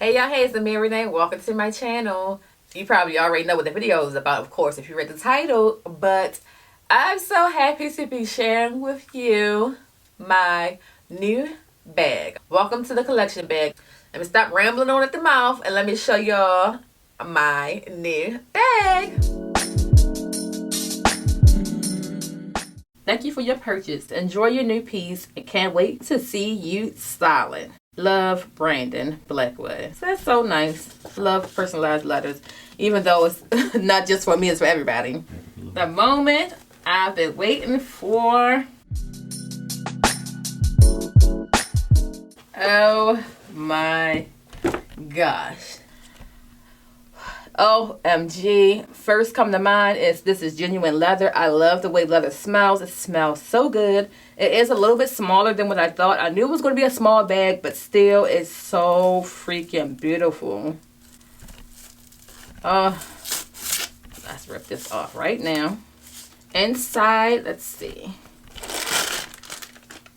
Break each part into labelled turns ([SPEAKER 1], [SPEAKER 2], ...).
[SPEAKER 1] Hey y'all, hey, it's Amia, Renee. Welcome to my channel. You probably already know what the video is about, of course, if you read the title, but I'm so happy to be sharing with you my new bag. Welcome to the collection bag. Let me stop rambling on at the mouth and let me show y'all my new bag. Thank you for your purchase. Enjoy your new piece and can't wait to see you styling. Love, Brandon, Blackwood. That's so nice. Love personalized letters, even though it's not just for me, it's for everybody. The moment I've been waiting for. Oh my gosh. OMG. First come to mind is this is genuine leather. I love the way leather smells. It smells so good. It is a little bit smaller than what I thought. I knew it was going to be a small bag, but still it's so freaking beautiful. Let's rip this off right now. Inside, let's see.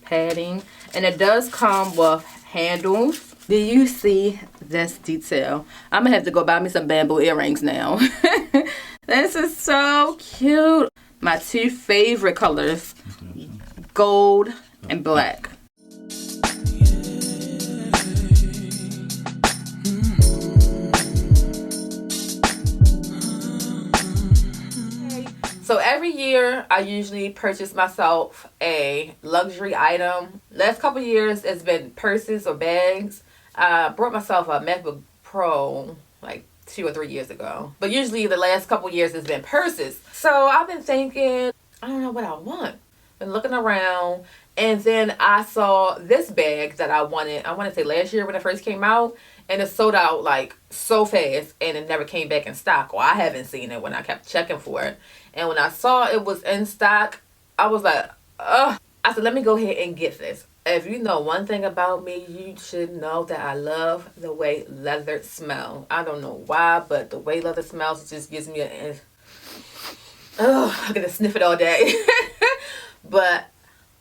[SPEAKER 1] Padding. And it does come with handles. Do you see this detail? I'm going to have to go buy me some bamboo earrings now. This is so cute. My two favorite colors, gold and black. So every year I usually purchase myself a luxury item. Last couple years it's been purses or bags. I brought myself a MacBook Pro like 2 or 3 years ago. But usually the last couple years it's been purses. So I've been thinking, I don't know what I want. Been looking around, and then I saw this bag that I wanted. I want to say last year when it first came out, and it sold out like so fast, and it never came back in stock. Or I haven't seen it when I kept checking for it. And when I saw it was in stock, I was like, ugh. I said, let me go ahead and get this. If you know one thing about me, you should know that I love the way leather smells. I don't know why, but the way leather smells just gives me a... I'm going to sniff it all day. But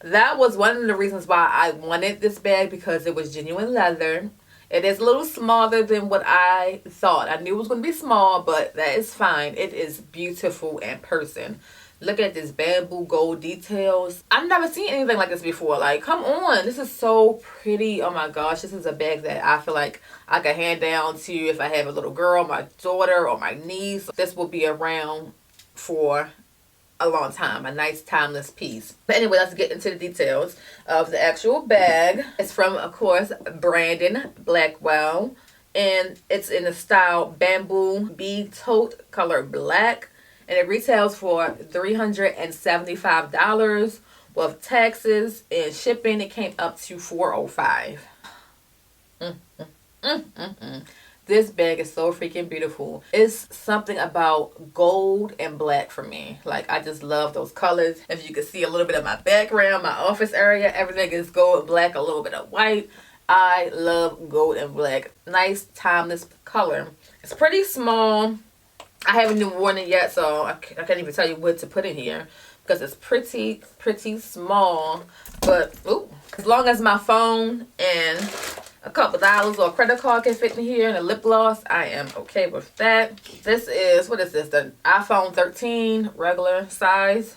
[SPEAKER 1] that was one of the reasons why I wanted this bag, because it was genuine leather. It is a little smaller than what I thought. I knew it was going to be small, but that is fine. It is beautiful in person. Look at this bamboo gold details. I've never seen anything like this before. Like, come on. This is so pretty. Oh my gosh. This is a bag that I feel like I could hand down to if I have a little girl, my daughter, or my niece. This will be around for a long time. A nice timeless piece. But anyway, let's get into the details of the actual bag. It's from, of course, Brandon Blackwell. And it's in the style bamboo bead tote, color black. And it retails for $375 with taxes and shipping. It came up to $405. This bag is so freaking beautiful. It's something about gold and black for me. Like, I just love those colors. If you can see a little bit of my background, my office area, everything is gold and black, a little bit of white. I love gold and black. Nice, timeless color. It's pretty small. I haven't even worn it yet, so I can't even tell you what to put in here because it's pretty small. But ooh, as long as my phone and a couple dollars or a credit card can fit in here and a lip gloss, I am okay with that. This is, what is this? The iPhone 13 regular size.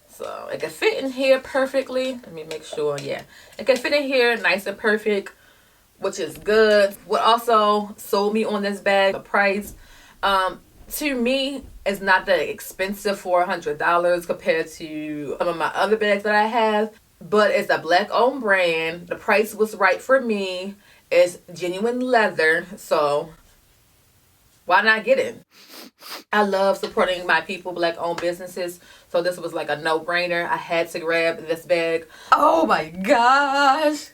[SPEAKER 1] So it can fit in here perfectly. Let me make sure. Yeah, it can fit in here nice and perfect, which is good. What also sold me on this bag, the price. To me, it's not that expensive, $400 compared to some of my other bags that I have. But it's a black-owned brand. The price was right for me. It's genuine leather, so why not get it? I love supporting my people, black-owned businesses. So this was like a no-brainer. I had to grab this bag. Oh my gosh!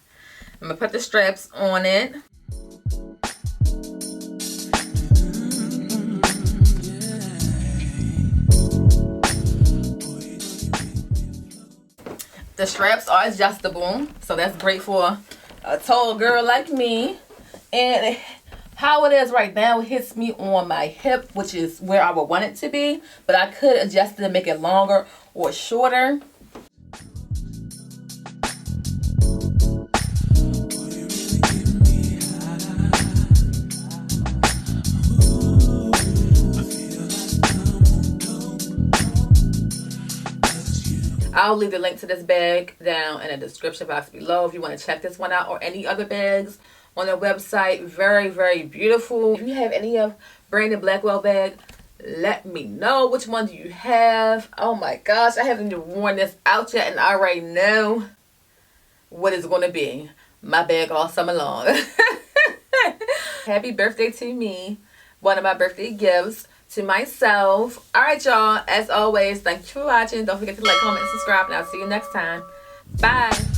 [SPEAKER 1] I'm gonna put the straps on it. The straps are adjustable, so that's great for a tall girl like me. And how it is right now, it hits me on my hip, which is where I would want it to be. But I could adjust it and make it longer or shorter. I'll leave the link to this bag down in the description box below if you want to check this one out, or any other bags on their website. Very, very beautiful. If you have any of Brandon Blackwell bag, let me know. Which one do you have? Oh my gosh, I haven't even worn this out yet and I already know what it's going to be. My bag all summer long. Happy birthday to me. One of my birthday gifts to myself. Alright y'all, as always, thank you for watching. Don't forget to like, comment, and subscribe, and I'll see you next time. Bye.